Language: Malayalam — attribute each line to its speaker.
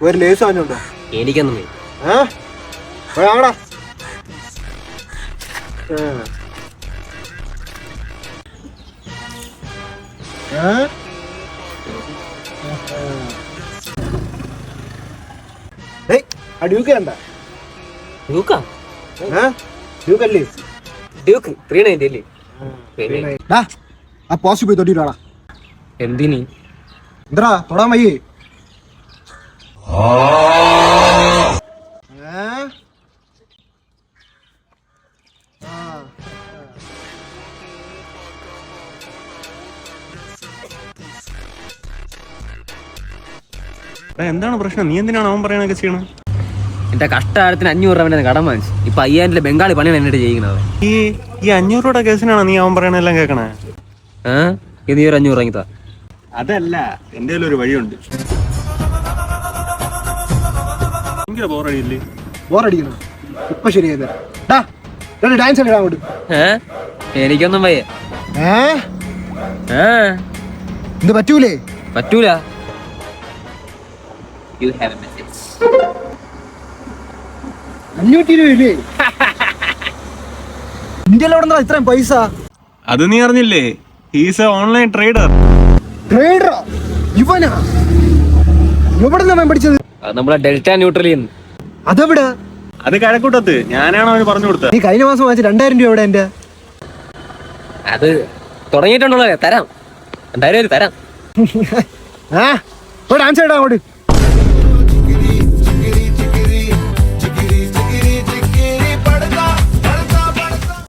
Speaker 1: ഒരു ലേസ് വാങ്ങിണ്ടോ?
Speaker 2: എനിക്കൊന്നും
Speaker 1: വാങ്ങടാ. ഡ്യൂക്ക് കണ്ട?
Speaker 2: ഡ്യൂക്കാ?
Speaker 1: ഡ്യൂക്ക് അല്ലേ?
Speaker 2: ഡ്യൂക്ക് 390 അല്ലേ?
Speaker 1: ആ പോസ്റ്റ് പോയി തൊട്ടിട്ടാടാ.
Speaker 2: എന്തിനി?
Speaker 1: എന്താ തൊടാൻ വയ്യേ?
Speaker 3: എന്താണ് പ്രശ്നം? നീ എന്തിനാണ് അവൻ പറയണൊക്കെ ചെയ്യണം?
Speaker 2: എന്റെ കഷ്ടകാലത്തിന് 500 രൂപ കടം വാങ്ങിച്ചു. ഇപ്പൊ 5000 ബംഗാളി പണിയാണ് എന്നിട്ട് ചെയ്യുന്നത്.
Speaker 3: ഈ 500 രൂപയുടെ കേസിനാണോ നീ അവൻ പറയണെല്ലാം കേൾക്കണേ?
Speaker 2: ഇത് നീ ഒരു 500 ഇറങ്ങിത്താ.
Speaker 3: അതല്ല, എന്റെ ഒരു വഴിയുണ്ട്. ഭയങ്കര ബോറടിയില്ലേ?
Speaker 1: ബോറടിക്കണം. ഇപ്പൊ ശരിയായി ഡാൻസ് കളിക്കാൻ അങ്ങോട്ട്.
Speaker 2: എനിക്കൊന്നും വയ്യ.
Speaker 1: ഇത് പറ്റൂലേ?
Speaker 2: പറ്റൂല. You have a message.
Speaker 1: 500 രൂപയില്ലേ? ഇന്ത്യയിലെവിടെ ഇത്രയും പൈസ?
Speaker 3: അത് നീ അറിഞ്ഞില്ലേ? He's a online trader.
Speaker 1: ട്രേഡറാ ഇവനാ? എവിടെ നിന്നാ പഠിച്ചത്?
Speaker 2: നമ്മളെ ഡെൽറ്റ ന്യൂട്രലിൽ.
Speaker 1: അതെവിടെ?
Speaker 3: അത് കഴക്കൂട്ടത്ത്. ഞാനാണ് അവന് പറഞ്ഞു കൊടുത്തത്.
Speaker 1: നീ കഴിഞ്ഞ മാസം വാങ്ങിച്ച 2000 രൂപ എവിടെ? എന്റെ
Speaker 2: അത് തുടങ്ങിയിട്ടുണ്ടല്ലോ. തരാം, 2000 തരാം.
Speaker 1: ഡാൻസ് ചെയ്യടാ അങ്ങോട്ട്.